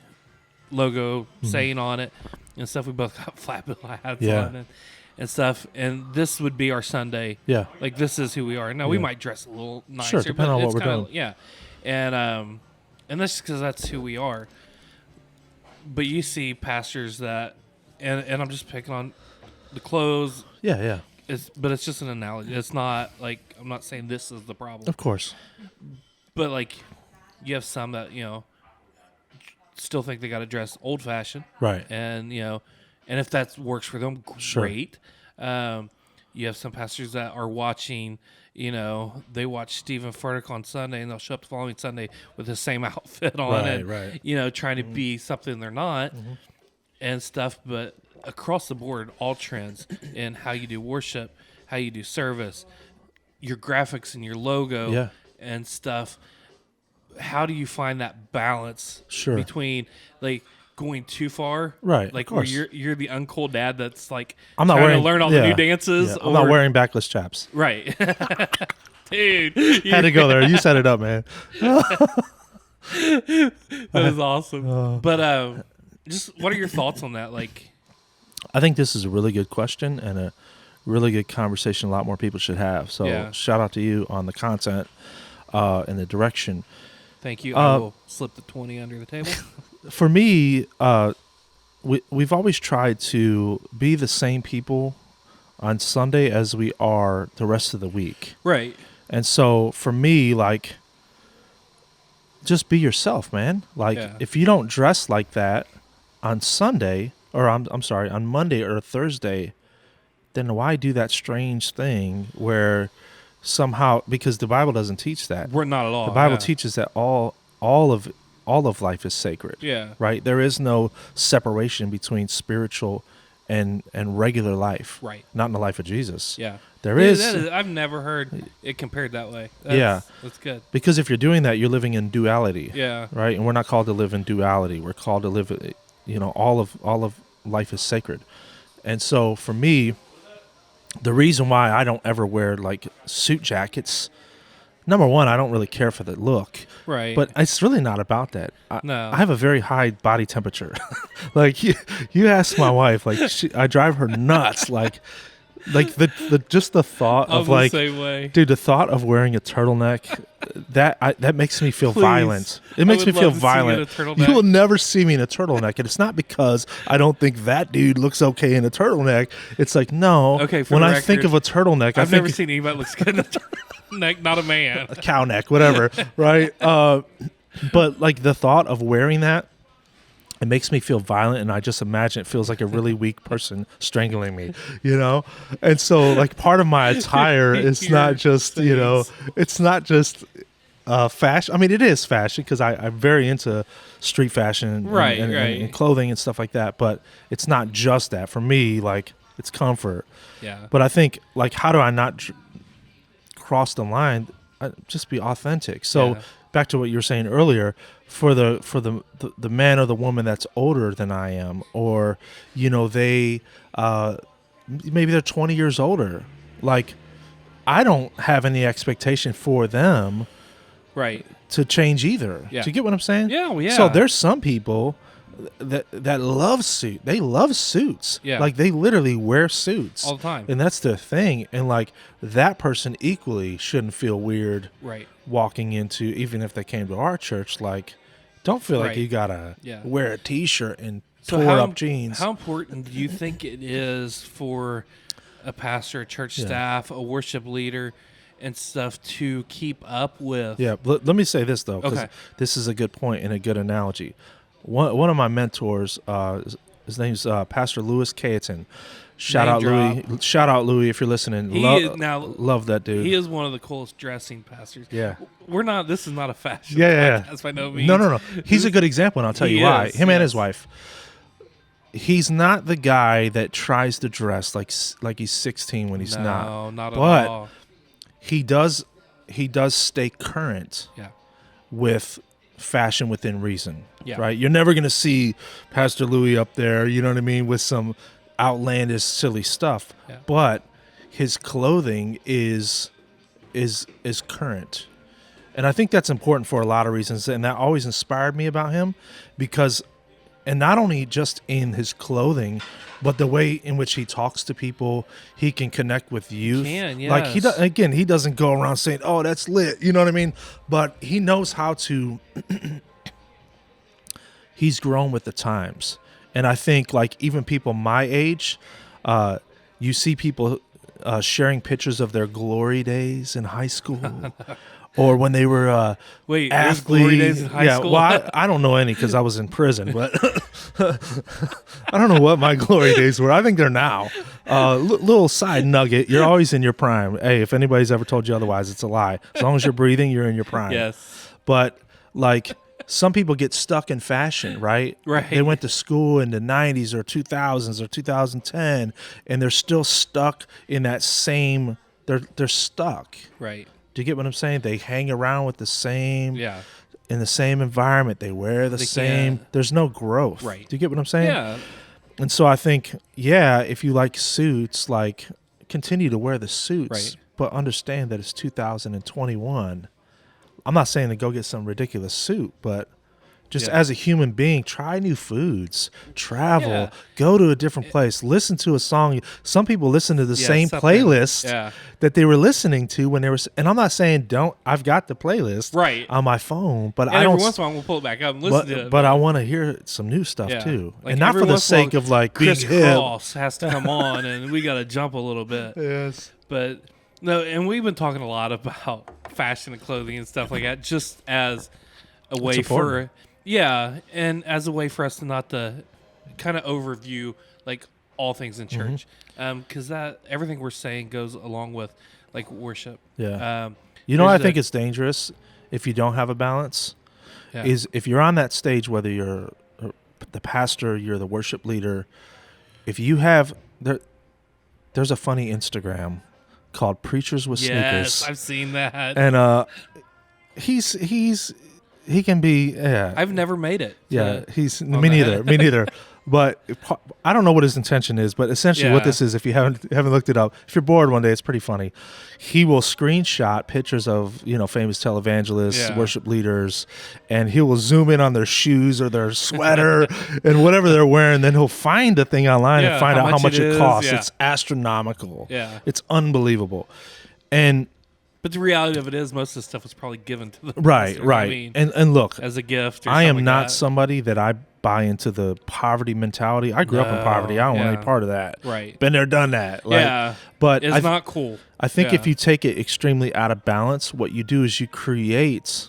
logo saying on it and stuff. We both got flat bill hats Yeah. on and stuff. And this would be our Sunday. Yeah. Like, this is who we are. Now, we Yeah. might dress a little nicer. Sure, depending on what it's we're kinda- doing. Yeah. And that's because that's who we are. But you see pastors that, and I'm just picking on the clothes. Yeah. Yeah. But it's just an analogy. It's not like, I'm not saying this is the problem. Of course. But like, you have some that still think they got to dress old fashioned, Right. and and if that works for them, great. Sure. You have some pastors that are watching. They watch Stephen Furtick on Sunday, and they'll show up the following Sunday with the same outfit on, Right, and right. trying to be something they're not, and stuff. But across the board, all trends in how you do worship, how you do service, your graphics and your logo, Yeah. and stuff. How do you find that balance Sure. between like going too far, Right, Like of where course. you're the uncool dad that's like I'm not trying wearing to learn all yeah, the new dances. Yeah. Or, I'm not wearing backless chaps. right, dude. Had to go there. You set it up, man. That is awesome. But just what are your thoughts on that? Like, I think this is a really good question and a really good conversation a lot more people should have. So Yeah. shout out to you on the content and the direction. thank you. I will slip the 20 under the table. For me, we've always tried to be the same people on Sunday as we are the rest of the week. Right. And so for me, like, just be yourself, man. Like, Yeah. if you don't dress like that on Sunday, or I'm sorry, on Monday or Thursday, then why do that strange thing where somehow, because the Bible doesn't teach that. We're not at all. The Bible yeah. teaches that all of life is sacred. Yeah. Right? There is no separation between spiritual and regular life. Right. Not in the life of Jesus. Yeah. There Dude, is. I've never heard it compared that way. Yeah. That's good. Because if you're doing that, you're living in duality. Yeah. Right? And we're not called to live in duality. We're called to live, all of life is sacred. And so for me, the reason why I don't ever wear like suit jackets, number one, I don't really care for the look. Right. But it's really not about that. No. I have a very high body temperature. Like you ask my wife, like I drive her nuts. Like the just the thought I'm of the like, same way. dude, the thought of wearing a turtleneck, that makes me feel Please. violent. It I makes me would feel love to see you in a violent. turtleneck. You will never see me in a turtleneck, and it's not because I don't think that dude looks okay in a turtleneck. It's like no. Okay, for when the I think record, of a turtleneck, I I've think never seen anybody that looks good in a turtleneck, not a man. a cow neck, whatever, right? But like the thought of wearing that, it makes me feel violent, and I just imagine it feels like a really weak person strangling me, And so, like, part of my attire is Your not just, face. it's not just fashion. I mean, it is fashion because I'm very into street fashion and, Right, and, right. and clothing and stuff like that. But it's not just that. For me, like, it's comfort. Yeah. But I think, like, how do I not cross the line? Just be authentic. So Yeah. back to what you were saying earlier, for the man or the woman that's older than I am, or they maybe they're 20 years older. Like, I don't have any expectation for them Right. to change either. Yeah. Do you get what I'm saying? Yeah. Well, yeah. So there's some people that love suit. They love suits. Yeah. Like they literally wear suits all the time. and that's their thing. And like that person equally shouldn't feel weird Right. walking into, even if they came to our church. Like, don't feel like Right. you gotta Yeah. wear a T-shirt and So tore up jeans. How important do you think it is for a pastor, a church Yeah. staff, a worship leader, and stuff to keep up with? Yeah, let me say this though, because Okay. this is a good point and a good analogy. One of my mentors, his name's Pastor Louis Cayetan. Shout Name out drop. Louis. Shout out Louis if you're listening. He is now. Love that dude. He is one of the coolest dressing pastors. Yeah. We're not. This is not a fashion. Yeah. podcast by no means. No. He's a good example, and I'll tell He you why. is, Him and yes. his wife. He's not the guy that tries to dress like he's 16 when he's not. No, not at But all. he does stay current Yeah. with fashion within reason. Yeah. Right? You're never going to see Pastor Louis up there, you know what I mean, with some outlandish, silly stuff. Yeah. But his clothing is current. And I think that's important for a lot of reasons. And that always inspired me about him because, and not only just in his clothing, but the way in which he talks to people, he can connect with youth. Like he doesn't go around saying, "Oh, that's lit," you know what I mean? But he knows how to. He's grown with the times, and I think like even people my age, you see people sharing pictures of their glory days in high school. Or when they were athletes. Glory days in high school? Well, I don't know any because I was in prison, but I don't know what my glory days were. I think they're now. Little side nugget: you're always in your prime. Hey, if anybody's ever told you otherwise, it's a lie. As long as you're breathing, you're in your prime. Yes. But like some people get stuck in fashion, right? Right. They went to school in the 90s or 2000s or 2010, and they're still stuck in that same. They're stuck. Right. Do you get what I'm saying? They hang around with the same, Yeah. in the same environment. They wear the same. can't. There's no growth. Right. Do you get what I'm saying? Yeah. And so I think, if you like suits, like continue to wear the suits, Right. but understand that it's 2021. I'm not saying to go get some ridiculous suit, but just as a human being, try new foods, travel, go to a different place, listen to a song. Some people listen to the same playlist that they were listening to when they were. And I'm not saying I've got the playlist on my phone, but and I don't. Every once in a while, we'll pull it back up and listen to it. But I want to hear some new stuff too, Like and not for the sake of like being Chris hip. Cross has to come on, and we got to jump a little bit. Yes. But no, and we've been talking a lot about fashion and clothing and stuff like that, just as a way for. Yeah, and as a way for us to not to kind of overview like all things in church, because that everything we're saying goes along with like worship. Yeah. I think it's dangerous if you don't have a balance. Yeah. Is if you're on that stage, whether you're the pastor, you're the worship leader, if you have there's a funny Instagram called Preachers with Sneakers. Yes, I've seen that. And he can be. I've never made it. Me neither. But I don't know what his intention is. But essentially, what this is, if you haven't looked it up, if you're bored one day, it's pretty funny. He will screenshot pictures of famous televangelists, worship leaders, and he will zoom in on their shoes or their sweater and whatever they're wearing. Then he'll find the thing online and find out how much it costs. It's astronomical. Yeah, it's unbelievable. But the reality of it is, most of the stuff was probably given to the right. I mean, and look, as a gift. Or I am like not that. somebody that I buy into the poverty mentality. I grew up in poverty. I don't want any part of that. Right. Been there, done that. But it's not cool. I think if you take it extremely out of balance, what you do is you create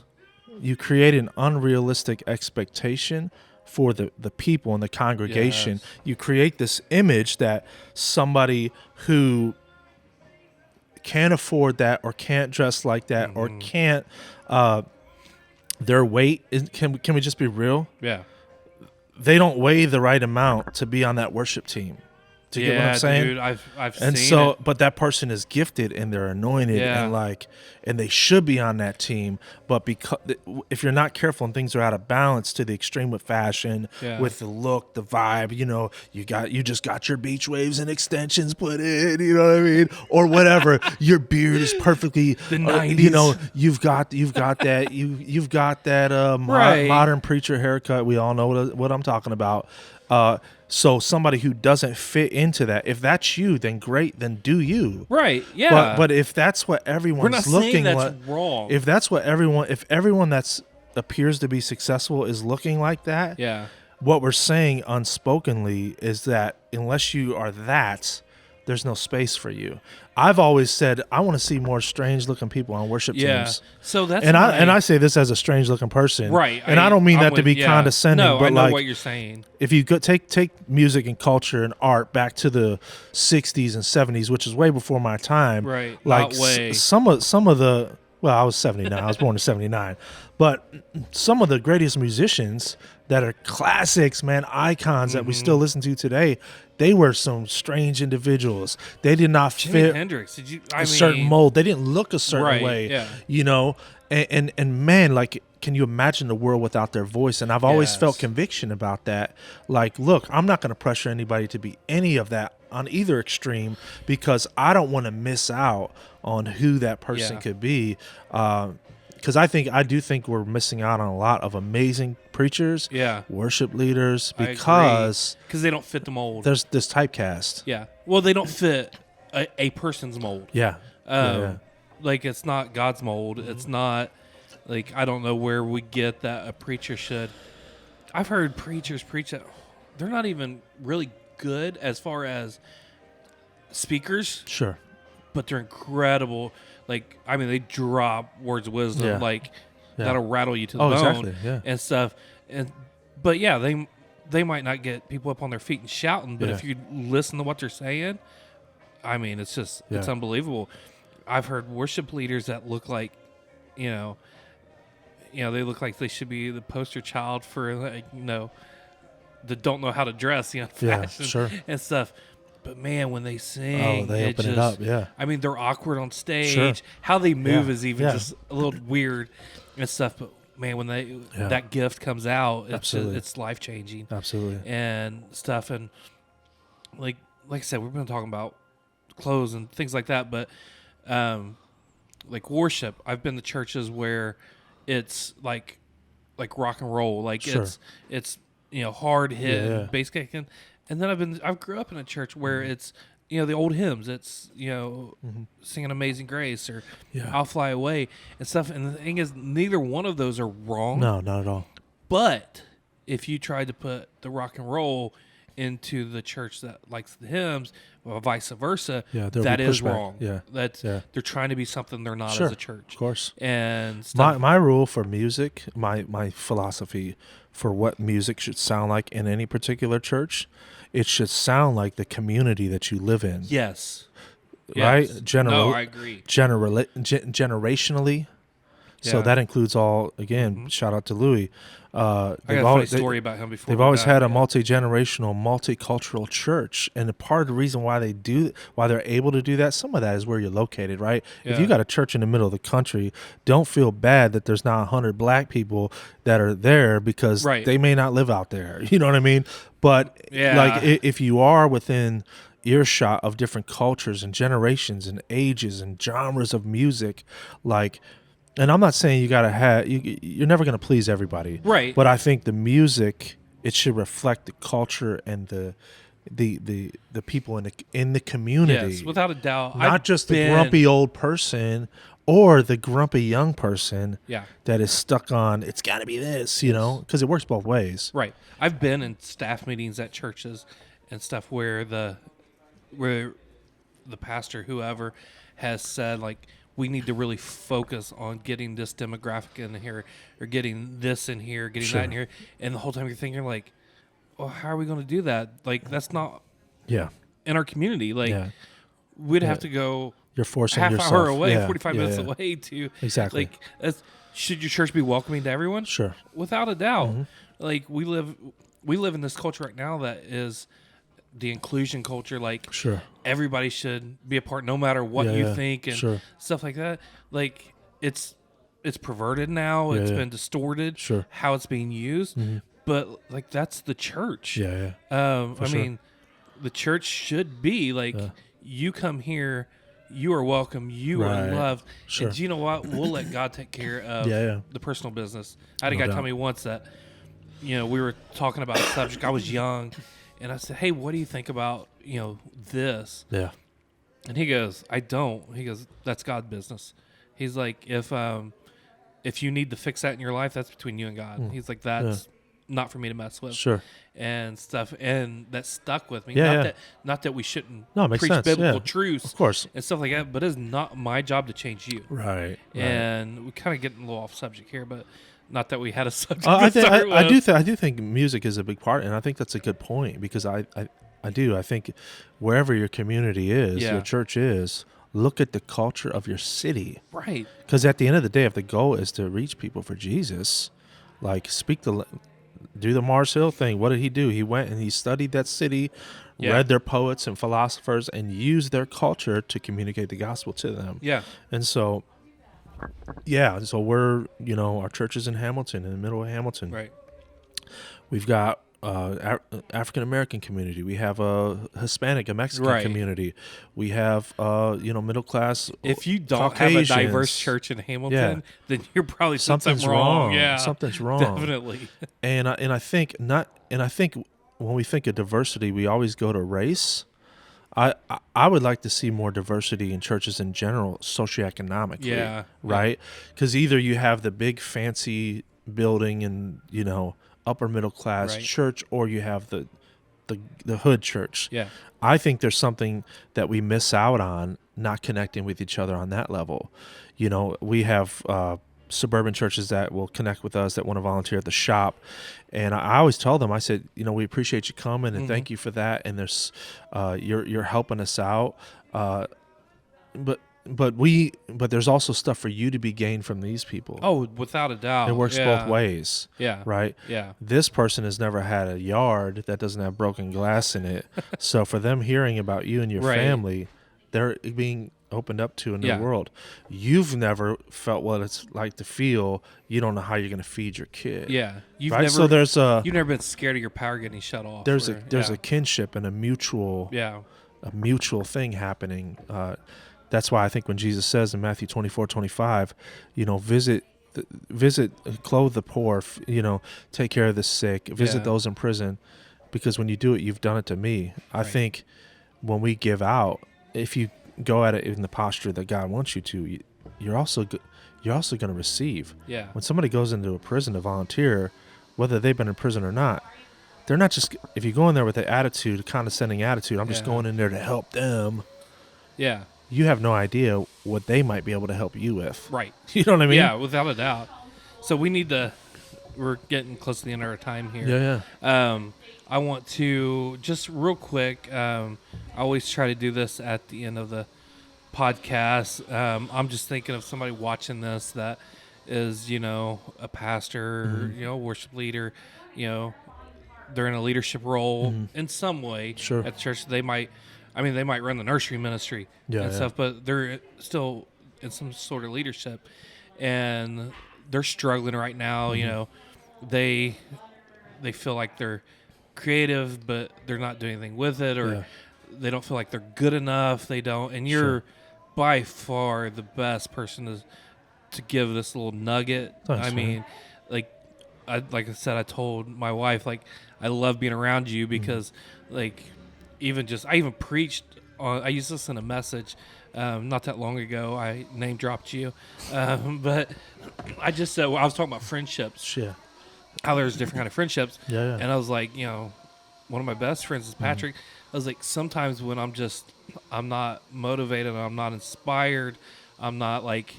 an unrealistic expectation for the people in the congregation. Yes. You create this image that somebody who can't afford that or can't dress like that or can't their weight is, can we just be real? Yeah. They don't weigh the right amount to be on that worship team. Do you get what I'm saying? Dude, I've and seen so it. But that person is gifted and they're anointed and they should be on that team. But because if you're not careful and things are out of balance to the extreme with fashion, with the look, the vibe, you just got your beach waves and extensions put in, you know what I mean, or whatever. Your beard is perfectly the 90s. You've got that you've got that modern preacher haircut. We all know what I'm talking about. So somebody who doesn't fit into that, if that's you, then great, then do you. Right. Yeah. But if that's what everyone's looking that's like, wrong. if that's what everyone that's appears to be successful is looking like that, what we're saying unspokenly is that unless you are that, there's no space for you. I've always said I want to see more strange looking people on worship teams. So that's and I say this as a strange looking person, right? And I don't mean that to be condescending, no, but I know like what you're saying. If you go take music and culture and art back to the 60s and 70s, which is way before my time, right? Like Not way. Some of the I was 79. I was born in 79, but some of the greatest musicians that are classics, man, icons that we still listen to today. They were some strange individuals. They did not fit Hendrix. a certain mold. They didn't look a certain way, and man, like can you imagine the world without their voice? And I've always felt Yes. conviction about that. Like, look, I'm not going to pressure anybody to be any of that on either extreme, because I don't want to miss out on who that person Yeah. could be. Because I do think we're missing out on a lot of amazing preachers, Yeah. worship leaders, I agree. because Because they don't fit the mold. there's this typecast. Yeah. Well, they don't fit a person's mold. Yeah. Yeah. Like, it's not God's mold. It's not, like, I don't know where we get that a preacher should. I've heard preachers preach that they're not even really good as far as speakers, Sure. but they're incredible. Like, I mean, they drop words of wisdom, Yeah. like, Yeah. that'll rattle you to the Oh, bone exactly. Yeah. and stuff. But yeah, they might not get people up on their feet and shouting, but Yeah. if you listen to what they're saying, I mean, it's just it's Yeah. unbelievable. I've heard worship leaders that look like, you know, they look like they should be the poster child for, like, that don't know how to dress, Yeah, fashion sure. and stuff. But man, when they sing, Oh, they open it up. Yeah. I mean, they're awkward on stage. Sure. How they move Yeah. is even Yeah. just a little weird and stuff. But man, when Yeah. that gift comes out, Absolutely. it's life changing Absolutely. and stuff. And like I said, we've been talking about clothes and things like that. But like worship, I've been to churches where it's like rock and roll, like Sure. it's hard hit Yeah. and bass kicking. And then I grew up in a church where it's the old hymns. It's singing Amazing Grace or Yeah. I'll Fly Away and stuff. And the thing is, neither one of those are wrong. No, not at all. But if you tried to put the rock and roll into the church that likes the hymns, or vice versa, Yeah, there'll that be is pushback. wrong. Yeah. That's Yeah. they're trying to be something they're not Sure. as a church. Of course. And stuff. My rule for music, my philosophy for what music should sound like in any particular church, it should sound like the community that you live in. Yes. Right? Yes. General- No, I agree. Generationally. So Yeah. that includes all, again, shout out to Louis. I got a funny story about him before. They've we always died. had a multi-generational, multicultural church, and a part of the reason why they're able to do that, some of that is where you're located, right? If Yeah. you got a church in the middle of the country, don't feel bad that there's not 100 black people that are there, because Right. they may not live out there. You know what I mean? But Yeah. like if you are within earshot of different cultures and generations and ages and genres of music, like. And I'm not saying you gotta have you're never gonna please everybody, Right. But I think the music, it should reflect the culture and the people in the community, Yes, without a doubt. not I've just the been- grumpy old person or the grumpy young person Yeah. that is stuck on it's got to be this, because it works both ways. Right. I've been in staff meetings at churches and stuff where the pastor, whoever, has said, like, we need to really focus on getting this demographic in here, or getting this in here, getting Sure. that in here. And the whole time you're thinking, like, well, how are we going to do that? Like, that's not Yeah, in our community. Like, yeah. we'd have Yeah. to go You're forcing half yourself hour away, Yeah, 45 yeah, minutes yeah. away to, Exactly. like, should your church be welcoming to everyone? Sure. Without a doubt. Mm-hmm. Like, we live in this culture right now that is the inclusion culture. Like, Sure. everybody should be a part, no matter what Yeah, you yeah. think and Sure. stuff like that. Like, it's perverted now. Yeah, It's yeah. been distorted. Sure. Mm-hmm. How it's being used. But like, that's the church. Yeah, yeah. I sure. mean, the church should be like, you come here, you are welcome, you Right. are loved. Sure. And you know what? We'll let God take care of Yeah, yeah. the personal business. I had a No guy doubt. tell me once that, we were talking about a subject. I was young, and I said, hey, what do you think about, this? Yeah. And he goes, I don't. He goes, that's God's business. He's like, if you need to fix that in your life, that's between you and God. He's like, that's not for me to mess with. Sure. And stuff, and that stuck with me. Yeah, Not that we shouldn't No, it makes preach sense, biblical yeah. truths Of course. and stuff like that, but it's not my job to change you. Right. And we kind of getting a little off subject here, but not that we had a subject. I to start with. do think music is a big part, and I think that's a good point, because I think wherever your community is, Yeah. your church is, look at the culture of your city, Right. because at the end of the day, if the goal is to reach people for Jesus, like do the Mars Hill thing. What did he do? He went and he studied that city, Yeah. read their poets and philosophers, and used their culture to communicate the gospel to them. Yeah. And so Yeah, so we're, our church is in Hamilton, in the middle of Hamilton. Right. We've got African American community. We have a Hispanic, a Mexican Right. community. We have middle class. If you don't have a diverse church in Hamilton, then you're probably something wrong. Yeah, Something's wrong. Definitely. And I think when we think of diversity, we always go to race. I would like to see more diversity in churches in general, socioeconomically. Yeah. Right? Because either you have the big fancy building and upper middle class Right. church, or you have the hood church. Yeah. I think there's something that we miss out on not connecting with each other on that level. We have suburban churches that will connect with us, that want to volunteer at the shop. And I always tell them, I said, we appreciate you coming and thank you for that. And there's, you're helping us out. But there's also stuff for you to be gained from these people. Oh, without a doubt. It works both ways. Yeah. Right? Yeah. This person has never had a yard that doesn't have broken glass in it. So for them hearing about you and your Right. family, they're being opened up to a new Yeah. world. You've never felt what it's like to feel. You don't know how you're going to feed your kid. Yeah. You've Right? never. So there's you've never been scared of your power getting shut off. there's or- a kinship and a mutual Yeah. thing happening. That's why I think when Jesus says in Matthew 24:25, visit, clothe the poor, take care of the sick, visit Yeah. those in prison, because when you do it, you've done it to me. I Right. think when we give out, if you go at it in the posture that God wants you to, you're also going to receive. Yeah. When somebody goes into a prison to volunteer, whether they've been in prison or not, they're not just, if you go in there with the attitude, a condescending attitude, I'm just Yeah. going in there to help them, Yeah. you have no idea what they might be able to help you with. Right. You know what I mean? Yeah, without a doubt. So we're getting close to the end of our time here. Yeah. I want to just real quick. I always try to do this at the end of the podcast. I'm just thinking of somebody watching this that is, a pastor, worship leader, they're in a leadership role in some way Sure. at church. They might run the nursery ministry and stuff, but they're still in some sort of leadership, and they're struggling right now. They feel like they're creative, but they're not doing anything with it, or they don't feel like they're good enough. They don't, and you're by far the best person to give this little nugget. Thanks, I mean, like I said, I told my wife, like, I love being around you because, like, I even preached on. I used this in a message not that long ago. I name dropped you, but I just said, I was talking about friendships. Yeah. How there's different kind of friendships. Yeah. And I was like, one of my best friends is Patrick. I was like, sometimes when I'm not motivated, I'm not inspired, I'm not like,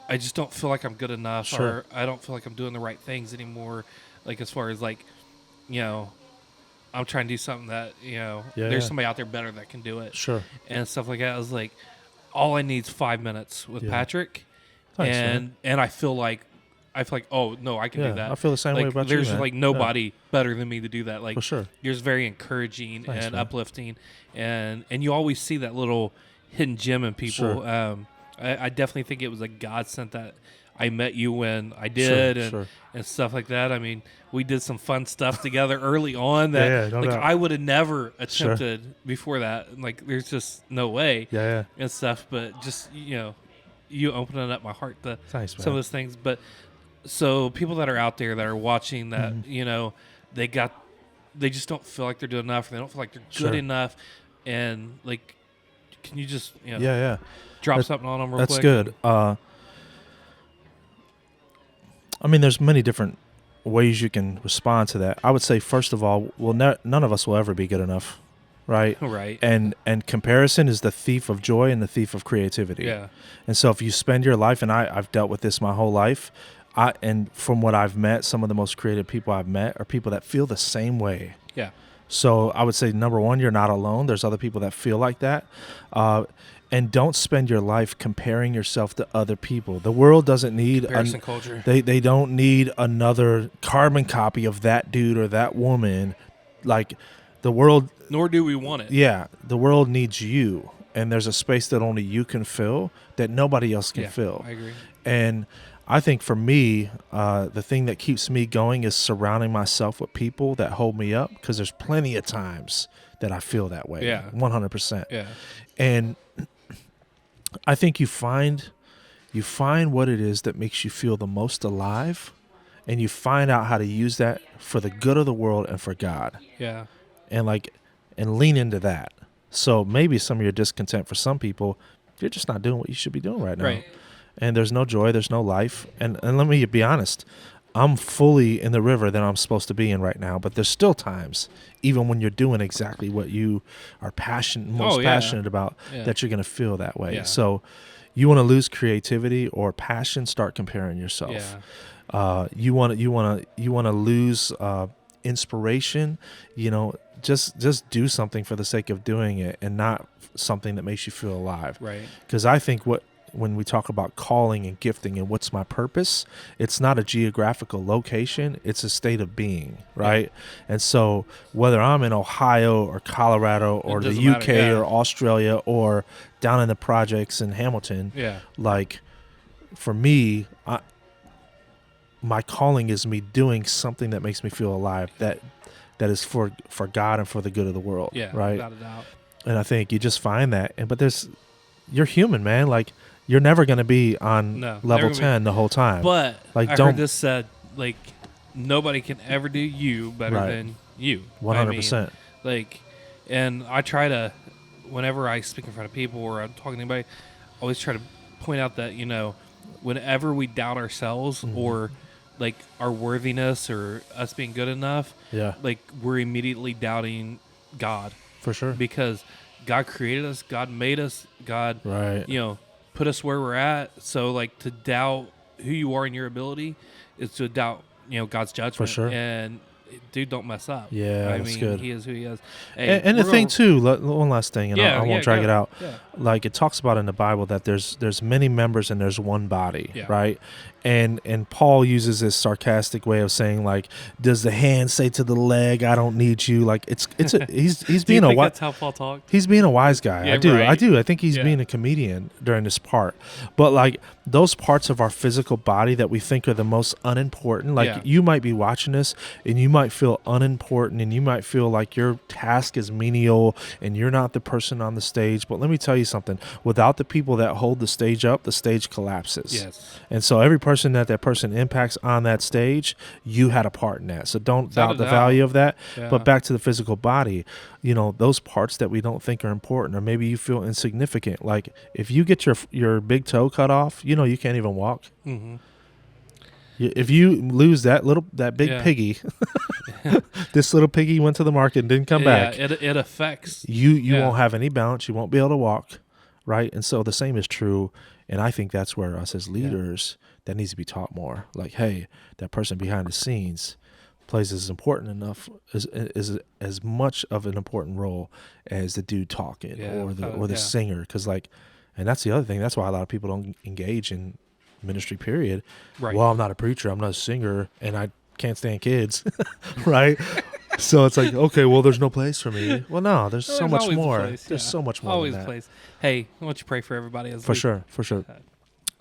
I just don't feel like I'm good enough, Sure. or I don't feel like I'm doing the right things anymore. Like, as far as like, I'm trying to do something that, there's somebody out there better that can do it. Sure. And stuff like that. I was like, all I need is 5 minutes with Yeah. Patrick. Thanks, and I feel like, oh no, I can Yeah, do that. I feel the same way Like, about you, there's man. like nobody better than me to do that. Like, For sure. you're just very encouraging Thanks, and man. uplifting, and you always see that little hidden gem in people. Sure. I definitely think it was a godsend that I met you when I did, Sure. and stuff like that. I mean, we did some fun stuff together early on that Yeah, no like doubt. I would have never attempted before that. Like, there's just no way Yeah. and stuff. But just you opening up my heart to Thanks, some of man. those things. But so people that are out there that are watching that, they just don't feel like they're doing enough. They don't feel like they're Sure. good enough. And like, can you just Yeah. drop That- something on them real That's quick? good. I mean, there's many different ways you can respond to that. I would say, first of all, none of us will ever be good enough, right? Right. And comparison is the thief of joy and the thief of creativity. Yeah. And so if you spend your life, and I've dealt with this my whole life, and from what I've met, some of the most creative people I've met are people that feel the same way. Yeah. So I would say, number one, you're not alone. There's other people that feel like that. And don't spend your life comparing yourself to other people. The world doesn't need Comparison culture. They don't need another carbon copy of that dude or that woman. Like, the world, Nor do we want it. yeah, the world needs you. and there's a space that only you can fill that nobody else can Yeah, fill. I agree. And I think for me, the thing that keeps me going is surrounding myself with people that hold me up, because there's plenty of times that I feel that way. Yeah. 100%. Yeah. And I think you find what it is that makes you feel the most alive, and you find out how to use that for the good of the world and for God, Yeah. and lean into that. So maybe some of your discontent for some people, you're just not doing what you should be doing right now. Right. And there's no joy, there's no life. And let me be honest, I'm fully in the river that I'm supposed to be in right now, but there's still times, even when you're doing exactly what you are most passionate about, that you're going to feel that way. Yeah. So you want to lose creativity or passion, start comparing yourself. Yeah. You want to lose inspiration, just do something for the sake of doing it, and not something that makes you feel alive. Right. Because I think when we talk about calling and gifting and what's my purpose, it's not a geographical location, it's a state of being, right? Yeah. And so whether I'm in Ohio or Colorado or the UK or Australia or down in the projects in Hamilton, like for me, my calling is me doing something that makes me feel alive, that is for God and for the good of the world, right? Without a doubt. And I think you just find that, but you're human, man. Like, you're never going to be on level 10 the whole time. But like, I heard this said, like, nobody can ever do you better than you. 100%. Like, and I try to, whenever I speak in front of people or I'm talking to anybody, I always try to point out that, whenever we doubt ourselves or like our worthiness or us being good enough, like we're immediately doubting God. For sure. Because God created us, God made us, God, put us where we're at. So, like, to doubt who you are and your ability is to doubt, God's judgment. For sure. And, dude, don't mess up. Yeah, I that's mean, good. He is who he is. Hey, and the thing, too, one last thing, and I won't drag it out. Yeah. Like, it talks about in the Bible that there's many members and there's one body, right? And Paul uses this sarcastic way of saying, like, does the hand say to the leg, I don't need you? Like, he's being a that's how Paul talked? He's being a wise guy. Yeah, I do. I think he's being a comedian during this part. But like, those parts of our physical body that we think are the most unimportant, like you might be watching this and you might feel unimportant and you might feel like your task is menial and you're not the person on the stage. But let me tell you something, without the people that hold the stage up, the stage collapses. Yes. And so every person that person impacts on that stage, you had a part in that. So don't doubt the value of that. Yeah. But back to the physical body, those parts that we don't think are important, or maybe you feel insignificant. Like if you get your big toe cut off, you can't even walk. Mm-hmm. If you lose that big piggy, this little piggy went to the market and didn't come back. It affects you. Won't have any balance. You won't be able to walk, right? And so the same is true. And I think that's where us as leaders, that needs to be taught more. Like, hey, that person behind the scenes plays as important enough as much of an important role as the dude talking or the singer. Because and that's the other thing. That's why a lot of people don't engage in ministry. Period. Right. Well, I'm not a preacher. I'm not a singer, and I can't stand kids. Right. So it's like, okay, well, there's no place for me. Well, no, there's so much more. There's so much more. Always than that. Place. Hey, why don't you pray for everybody? For sure.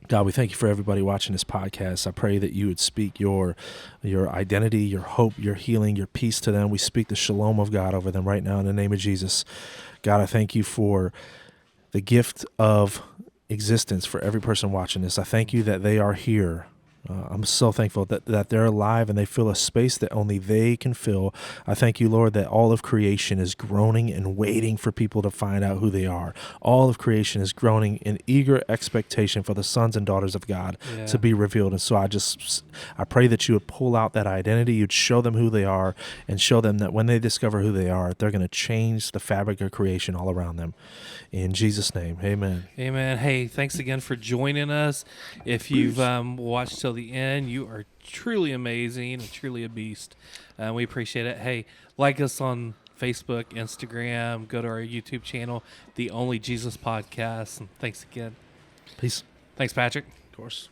God, we thank you for everybody watching this podcast. I pray that you would speak your identity, your hope, your healing, your peace to them. We speak the shalom of God over them right now in the name of Jesus. God, I thank you for the gift of existence for every person watching this. I thank you that they are here. I'm so thankful that they're alive and they fill a space that only they can fill. I thank you, Lord, that all of creation is groaning and waiting for people to find out who they are. All of creation is groaning in eager expectation for the sons and daughters of God to be revealed. And so I pray that you would pull out that identity, you'd show them who they are, and show them that when they discover who they are, they're going to change the fabric of creation all around them. In Jesus' name, amen. Amen. Hey, thanks again for joining us. If you've watched till the end, you are truly amazing and truly a beast. We appreciate it. Hey, like us on Facebook, Instagram, go to our YouTube channel, The Only Jesus Podcast. And thanks again. Peace. Thanks, Patrick. Of course.